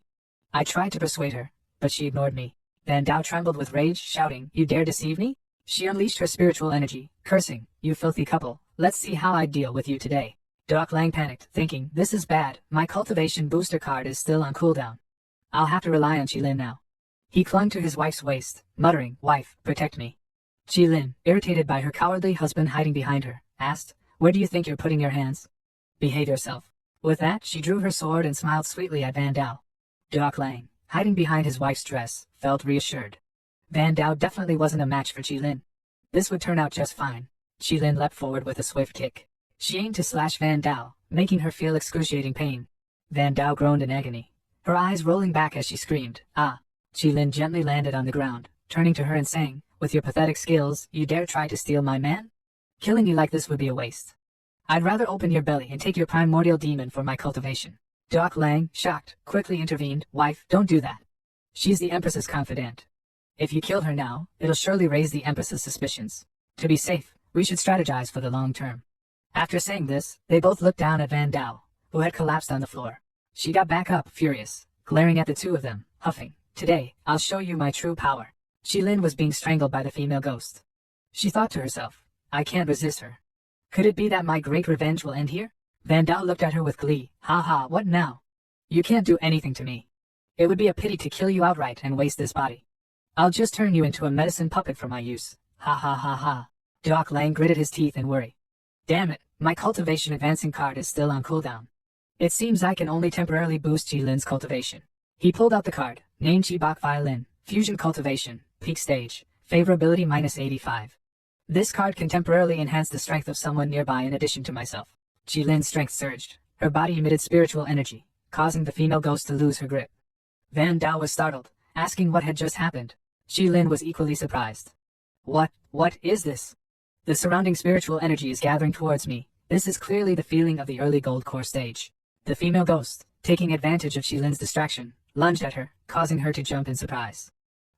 I tried to persuade her, but she ignored me. Van Dao trembled with rage, shouting, you dare deceive me? She unleashed her spiritual energy, cursing, you filthy couple, let's see how I deal with you today. Duok Lang panicked, thinking, this is bad, my cultivation booster card is still on cooldown. I'll have to rely on Qilin now. He clung to his wife's waist, muttering, wife, protect me. Qilin, irritated by her cowardly husband hiding behind her, asked, where do you think you're putting your hands? Behave yourself. With that, she drew her sword and smiled sweetly at Van Dao. Duok Lang, hiding behind his wife's dress, felt reassured. Van Dao definitely wasn't a match for Qilin. This would turn out just fine. Qilin leapt forward with a swift kick. She aimed to slash Van Dao, making her feel excruciating pain. Van Dao groaned in agony, her eyes rolling back as she screamed, ah! Qilin gently landed on the ground, turning to her and saying, with your pathetic skills, you dare try to steal my man? Killing you like this would be a waste. I'd rather open your belly and take your primordial demon for my cultivation. Duok Lang, shocked, quickly intervened, wife, don't do that. She's the Empress's confidant. If you kill her now, it'll surely raise the Empress's suspicions. To be safe, we should strategize for the long term. After saying this, they both looked down at Van Dao, who had collapsed on the floor. She got back up, furious, glaring at the two of them, huffing, today, I'll show you my true power. Qilin was being strangled by the female ghost. She thought to herself, I can't resist her. Could it be that my great revenge will end here? Van Dao looked at her with glee, ha ha, what now? You can't do anything to me. It would be a pity to kill you outright and waste this body. I'll just turn you into a medicine puppet for my use. Ha ha ha ha. Duok Lang gritted his teeth in worry. Damn it, my cultivation advancing card is still on cooldown. It seems I can only temporarily boost Qilin's cultivation. He pulled out the card, named Qibok Violin, Fusion Cultivation, Peak Stage, Favorability -85. This card can temporarily enhance the strength of someone nearby in addition to myself. Qilin's strength surged. Her body emitted spiritual energy, causing the female ghost to lose her grip. Van Dao was startled, asking what had just happened. Qilin was equally surprised. What is this? The surrounding spiritual energy is gathering towards me. This is clearly the feeling of the early gold core stage. The female ghost, taking advantage of Qilin's distraction, lunged at her, causing her to jump in surprise.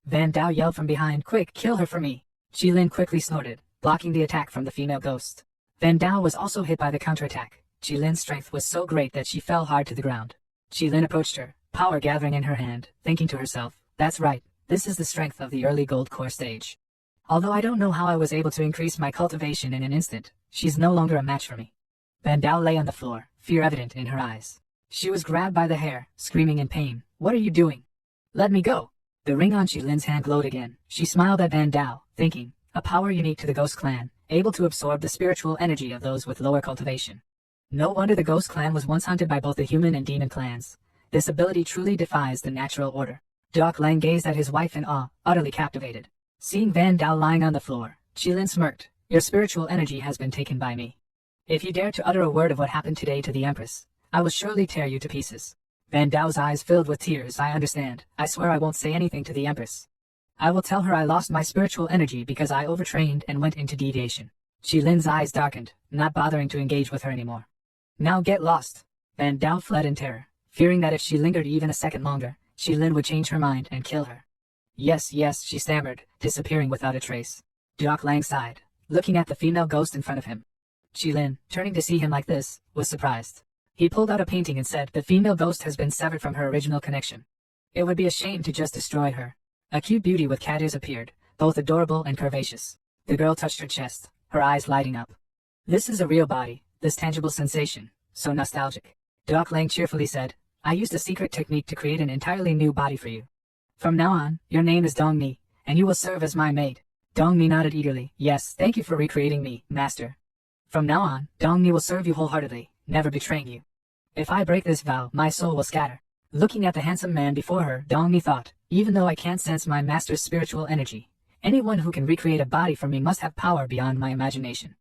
Van Dao yelled from behind, quick, kill her for me. Qilin quickly snorted, blocking the attack from the female ghost. Van Dao was also hit by the counterattack. Qilin's strength was so great that she fell hard to the ground. Qilin approached her, power gathering in her hand, thinking to herself, that's right, this is the strength of the early gold core stage. Although I don't know how I was able to increase my cultivation in an instant, she's no longer a match for me. Van Dao lay on the floor, fear evident in her eyes. She was grabbed by the hair, screaming in pain. What are you doing? Let me go. The ring on Qilin's hand glowed again. She smiled at Van Dao, thinking, a power unique to the Ghost Clan, able to absorb the spiritual energy of those with lower cultivation. No wonder the Ghost Clan was once hunted by both the human and demon clans. This ability truly defies the natural order. Duok Lang gazed at his wife in awe, utterly captivated. Seeing Van Dao lying on the floor, Qilin smirked. Your spiritual energy has been taken by me. If you dare to utter a word of what happened today to the Empress, I will surely tear you to pieces. Van Dao's eyes filled with tears. I understand. I swear I won't say anything to the Empress. I will tell her I lost my spiritual energy because I overtrained and went into deviation. Qilin's eyes darkened, not bothering to engage with her anymore. Now get lost. Van Dao fled in terror, fearing that if she lingered even a second longer, Qilin would change her mind and kill her. Yes, she stammered, disappearing without a trace. Duok Lang sighed, looking at the female ghost in front of him. Qilin, turning to see him like this, was surprised. He pulled out a painting and said, the female ghost has been severed from her original connection. It would be a shame to just destroy her. A cute beauty with cat ears appeared, both adorable and curvaceous. The girl touched her chest, her eyes lighting up. This is a real body, this tangible sensation, so nostalgic. Duok Lang cheerfully said, I used a secret technique to create an entirely new body for you. From now on, your name is Dongmi, and you will serve as my maid. Dongmi nodded eagerly. Yes, thank you for recreating me, master. From now on, Dongni will serve you wholeheartedly, never betraying you. If I break this vow, my soul will scatter. Looking at the handsome man before her, Dongni thought, even though I can't sense my master's spiritual energy, anyone who can recreate a body for me must have power beyond my imagination.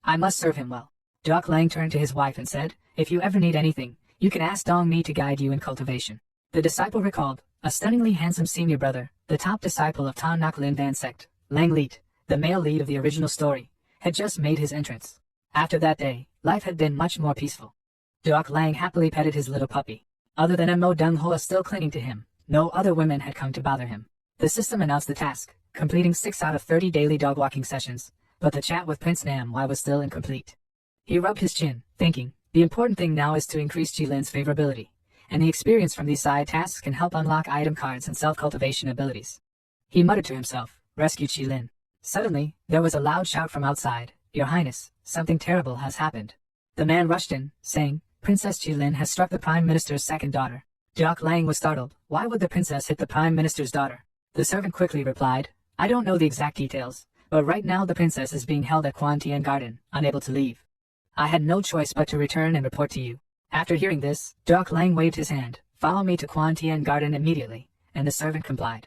I must serve him well. Doc Lang turned to his wife and said, if you ever need anything, you can ask Dongni to guide you in cultivation. The disciple recalled, a stunningly handsome senior brother, the top disciple of Tan Nak Lin Dan sect, Lang Leet, the male lead of the original story, had just made his entrance. After that day, life had been much more peaceful. Doc Lang happily petted his little puppy. Other than Mo Dung Hoa still clinging to him, no other women had come to bother him. The system announced the task, completing 6 out of 30 daily dog walking sessions, but the chat with Prince Nam Wai was still incomplete. He rubbed his chin, thinking, the important thing now is to increase Jilin's favorability, and the experience from these side tasks can help unlock item cards and self-cultivation abilities. He muttered to himself, rescue Jilin. Suddenly, there was a loud shout from outside, Your Highness, something terrible has happened. The man rushed in, saying, Princess Jilin has struck the Prime Minister's second daughter. Doc Lang was startled. Why would the princess hit the Prime Minister's daughter? The servant quickly replied, I don't know the exact details, but right now the princess is being held at Quan Tien Garden, unable to leave. I had no choice but to return and report to you. After hearing this, Doc Lang waved his hand, follow me to Quan Tien Garden immediately, and the servant complied.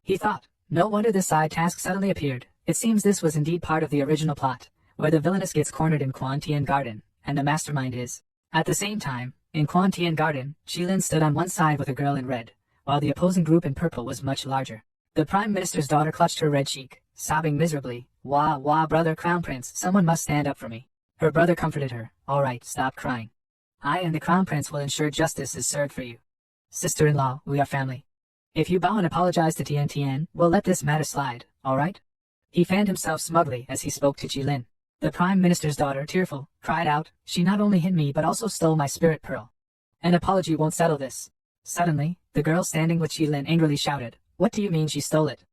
He thought, no wonder this side task suddenly appeared. It seems this was indeed part of the original plot, where the villainess gets cornered in Quan Tien Garden, and the mastermind is. At the same time, in Quan Tien Garden, Jilin stood on one side with a girl in red, while the opposing group in purple was much larger. The Prime Minister's daughter clutched her red cheek, sobbing miserably, Wah, wah, brother Crown Prince, someone must stand up for me. Her brother comforted her, all right, stop crying. I and the Crown Prince will ensure justice is served for you. Sister-in-law, we are family. If you bow and apologize to Tien Tien, we'll let this matter slide, all right? He fanned himself smugly as he spoke to Jilin. The Prime Minister's daughter, tearful, cried out, she not only hit me but also stole my spirit pearl. An apology won't settle this. Suddenly, the girl standing with Jilin angrily shouted, what do you mean she stole it?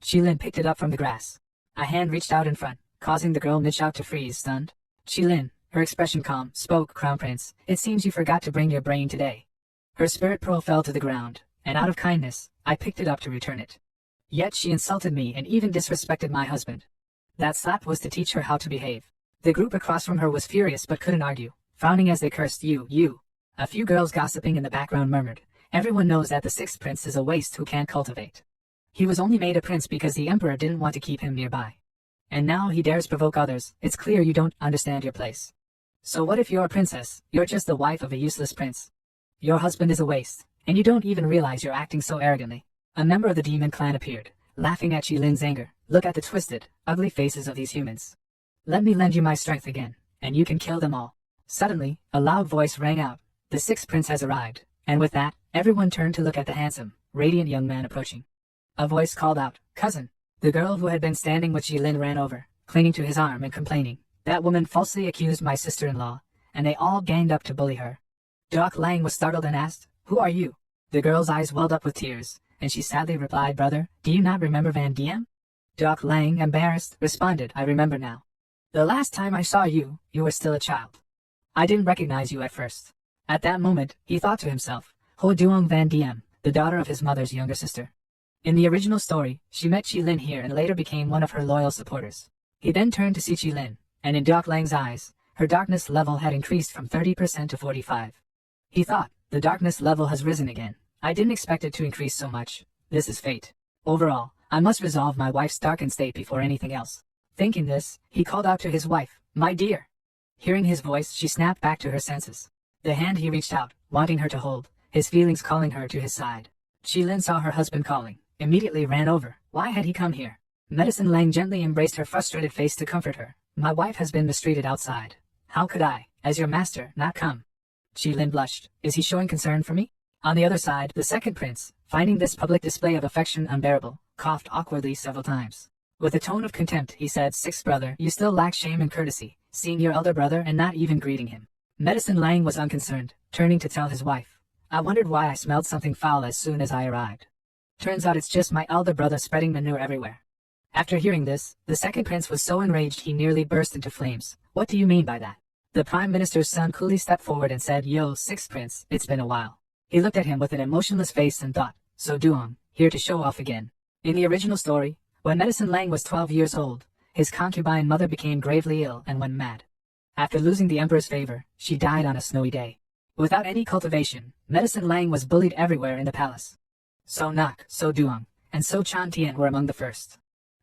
Jilin picked it up from the grass. A hand reached out in front, causing the girl mid-shout to freeze, stunned. Jilin, her expression calm, spoke, Crown Prince, it seems you forgot to bring your brain today. Her spirit pearl fell to the ground, and out of kindness, I picked it up to return it. Yet she insulted me and even disrespected my husband. That slap was to teach her how to behave. The group across from her was furious but couldn't argue, frowning as they cursed you. A few girls gossiping in the background murmured, everyone knows that the sixth prince is a waste who can't cultivate. He was only made a prince because the emperor didn't want to keep him nearby. And now he dares provoke others, it's clear you don't understand your place. So what if you're a princess, you're just the wife of a useless prince? Your husband is a waste, and you don't even realize you're acting so arrogantly. A member of the demon clan appeared, laughing at Jilin's anger. Look at the twisted, ugly faces of these humans. Let me lend you my strength again, and you can kill them all. Suddenly, a loud voice rang out. The sixth prince has arrived, and with that, everyone turned to look at the handsome, radiant young man approaching. A voice called out, cousin. The girl who had been standing with Jilin ran over, clinging to his arm and complaining, that woman falsely accused my sister-in-law, and they all ganged up to bully her. Doc Lang was startled and asked, who are you? The girl's eyes welled up with tears, and she sadly replied, brother, do you not remember Van Diem? Doc Lang, embarrassed, responded, I remember now. The last time I saw you, you were still a child. I didn't recognize you at first. At that moment, he thought to himself, Ho Duong Van Diem, the daughter of his mother's younger sister. In the original story, she met Jilin here and later became one of her loyal supporters. He then turned to see Jilin, and in Doc Lang's eyes, her darkness level had increased from 30% to 45%. He thought, the darkness level has risen again. I didn't expect it to increase so much. This is fate. Overall, I must resolve my wife's darkened state before anything else. Thinking this, he called out to his wife, my dear. Hearing his voice, she snapped back to her senses. The hand he reached out, wanting her to hold, his feelings calling her to his side. Jilin saw her husband calling, immediately ran over. Why had he come here? Medicine Lang gently embraced her frustrated face to comfort her. My wife has been mistreated outside. How could I, as your master, not come? Jilin blushed. Is he showing concern for me? On the other side, the second prince, finding this public display of affection unbearable, coughed awkwardly several times. With a tone of contempt, he said, sixth brother, you still lack shame and courtesy, seeing your elder brother and not even greeting him. Medicine Lang was unconcerned, turning to tell his wife. I wondered why I smelled something foul as soon as I arrived. Turns out it's just my elder brother spreading manure everywhere. After hearing this, the second prince was so enraged he nearly burst into flames. What do you mean by that? The Prime Minister's son coolly stepped forward and said, Yo, sixth prince, it's been a while. He looked at him with an emotionless face and thought, so Duong, here to show off again. In the original story, when Medicine Lang was 12 years old, his concubine mother became gravely ill and went mad. After losing the emperor's favor, she died on a snowy day. Without any cultivation, Medicine Lang was bullied everywhere in the palace. So Nak, So Duong, and So Chan Tien were among the first.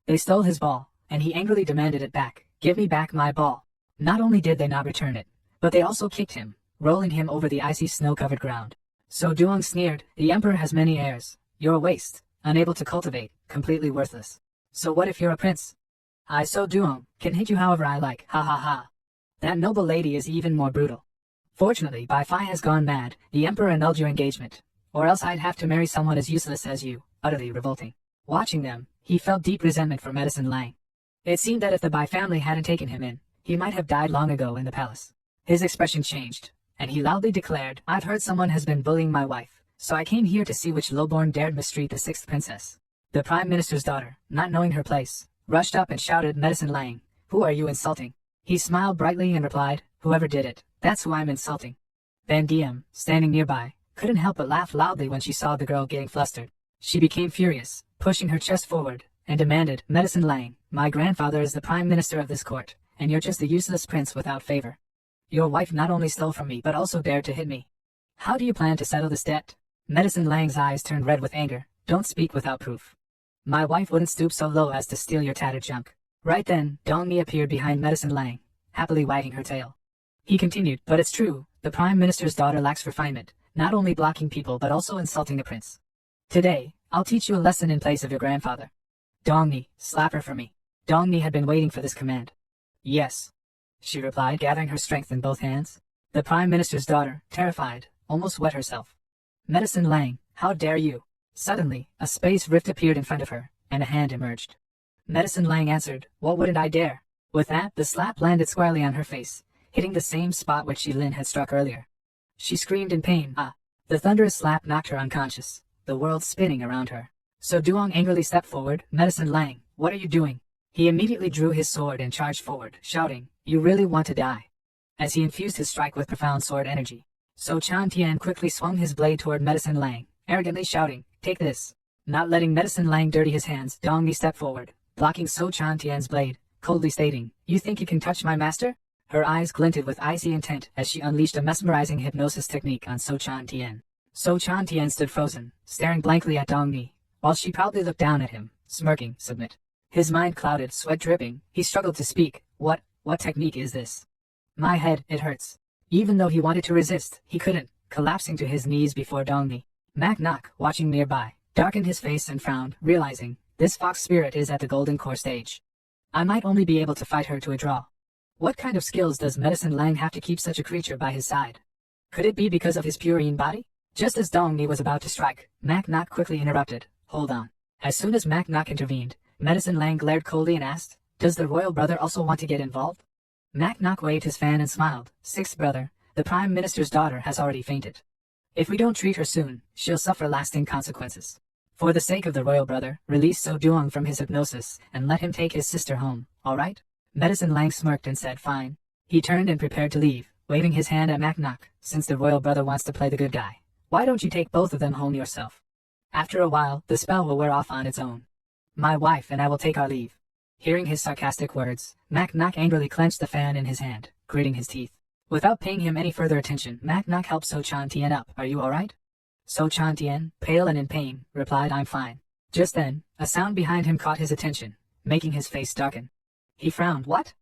They stole his ball, and he angrily demanded it back. Give me back my ball. Not only did they not return it, but they also kicked him, rolling him over the icy snow-covered ground. So Duong sneered, the emperor has many heirs. You're a waste, unable to cultivate, completely worthless. So what if you're a prince? I, So Duong, can hit you however I like, ha ha ha. That noble lady is even more brutal. Fortunately, Bai Fai has gone mad, the emperor annulled your engagement. Or else I'd have to marry someone as useless as you, utterly revolting. Watching them, he felt deep resentment for Medicine Lang. It seemed that if the Bai family hadn't taken him in, he might have died long ago in the palace. His expression changed, and he loudly declared, I've heard someone has been bullying my wife, so I came here to see which lowborn dared mistreat the sixth princess. The prime minister's daughter, not knowing her place, rushed up and shouted, Medicine Lang, who are you insulting? He smiled brightly and replied, whoever did it, that's who I'm insulting. Van Diem, standing nearby, couldn't help but laugh loudly when she saw the girl getting flustered. She became furious, pushing her chest forward, and demanded, Medicine Lang, my grandfather is the prime minister of this court, and you're just a useless prince without favor. Your wife not only stole from me but also dared to hit me. How do you plan to settle this debt? Medicine Lang's eyes turned red with anger. Don't speak without proof. My wife wouldn't stoop so low as to steal your tattered junk. Right then, Dongmi appeared behind Medicine Lang, happily wagging her tail. He continued, but it's true, the prime minister's daughter lacks refinement, not only blocking people but also insulting the prince. Today, I'll teach you a lesson in place of your grandfather. Dongmi, slap her for me. Dongmi had been waiting for this command. Yes, she replied, gathering her strength in both hands. The prime minister's daughter, terrified, almost wet herself. Medicine Lang, how dare you? Suddenly, a space rift appeared in front of her, and a hand emerged. Medicine Lang answered, what wouldn't I dare? With that, the slap landed squarely on her face, hitting the same spot which Shi Lin had struck earlier. She screamed in pain. The thunderous slap knocked her unconscious, the world spinning around her. So Duong angrily stepped forward. Medicine Lang, what are you doing? He immediately drew his sword and charged forward, shouting, you really want to die? As he infused his strike with profound sword energy. So Chan Tian quickly swung his blade toward Medicine Lang, arrogantly shouting, take this. Not letting Medicine Lang dirty his hands, Dongmi stepped forward, blocking So Chan Tian's blade, coldly stating, you think you can touch my master? Her eyes glinted with icy intent as she unleashed a mesmerizing hypnosis technique on So Chan Tian. So Chan Tian stood frozen, staring blankly at Dongmi, while she proudly looked down at him, smirking, submit. His mind clouded, sweat dripping, he struggled to speak. What technique is this? My head, it hurts. Even though he wanted to resist, he couldn't, collapsing to his knees before Dongmi. Mac Nok, watching nearby, darkened his face and frowned, realizing, this fox spirit is at the golden core stage. I might only be able to fight her to a draw. What kind of skills does Medicine Lang have to keep such a creature by his side? Could it be because of his purine body? Just as Dongmi was about to strike, Mac Nok quickly interrupted. Hold on. As soon as Mac Nok intervened, Medicine Lang glared coldly and asked, does the royal brother also want to get involved? Mac Nok waved his fan and smiled. Sixth brother, the prime minister's daughter has already fainted. If we don't treat her soon, she'll suffer lasting consequences. For the sake of the royal brother, release So Duong from his hypnosis and let him take his sister home, alright? Medicine Lang smirked and said fine. He turned and prepared to leave, waving his hand at Mac Nok. Since the royal brother wants to play the good guy, why don't you take both of them home yourself? After a while, the spell will wear off on its own. My wife and I will take our leave. Hearing his sarcastic words, Mac Nok angrily clenched the fan in his hand, gritting his teeth. Without paying him any further attention, Mac Nok helped So Chan Tien up. Are you alright? So Chan Tien, pale and in pain, replied, I'm fine. Just then, a sound behind him caught his attention, making his face darken. He frowned. What?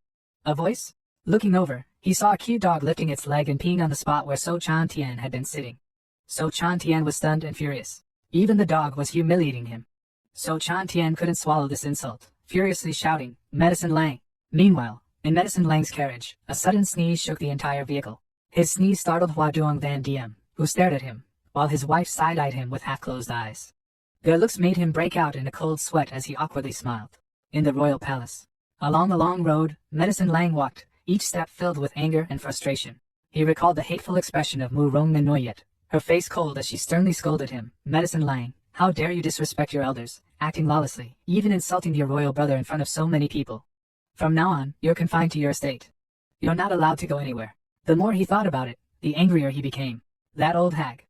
A voice? Looking over, he saw a cute dog lifting its leg and peeing on the spot where So Chan Tien had been sitting. So Chan Tien was stunned and furious. Even the dog was humiliating him. So Chan Tien couldn't swallow this insult, furiously shouting, Medicine Lang. Meanwhile, in Medicine Lang's carriage, a sudden sneeze shook the entire vehicle. His sneeze startled Hua Duong Van Diem, who stared at him, while his wife side-eyed him with half-closed eyes. Their looks made him break out in a cold sweat as he awkwardly smiled. In the royal palace, along the long road, Medicine Lang walked, each step filled with anger and frustration. He recalled the hateful expression of Mu Rong Nanoyet, her face cold as she sternly scolded him. Medicine Lang, how dare you disrespect your elders, acting lawlessly, even insulting your royal brother in front of so many people. From now on, you're confined to your estate. You're not allowed to go anywhere. The more he thought about it, the angrier he became. That old hag.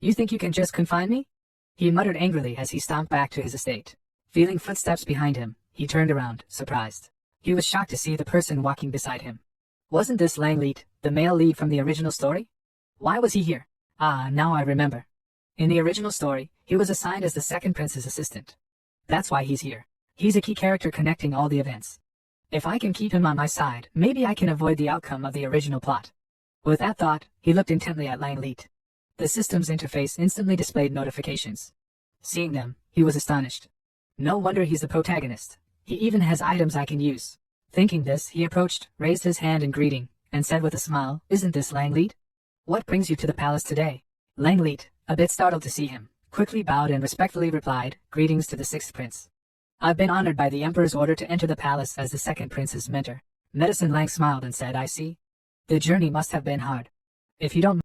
You think you can just confine me? He muttered angrily as he stomped back to his estate. Feeling footsteps behind him, he turned around, surprised. He was shocked to see the person walking beside him. Wasn't this Lang Leet, the male lead from the original story? Why was he here? Ah, now I remember. In the original story, he was assigned as the second prince's assistant. That's why he's here. He's a key character connecting all the events. If I can keep him on my side, maybe I can avoid the outcome of the original plot. With that thought, he looked intently at Lang Leet. The system's interface instantly displayed notifications. Seeing them, he was astonished. No wonder he's the protagonist. He even has items I can use. Thinking this, he approached, raised his hand in greeting, and said with a smile, "Isn't this Lang Leet? What brings you to the palace today?" Lang Leet, a bit startled to see him, quickly bowed and respectfully replied, "Greetings to the sixth prince. I've been honored by the emperor's order to enter the palace as the second prince's mentor." Medicine Lang smiled and said, "I see. The journey must have been hard. If you don't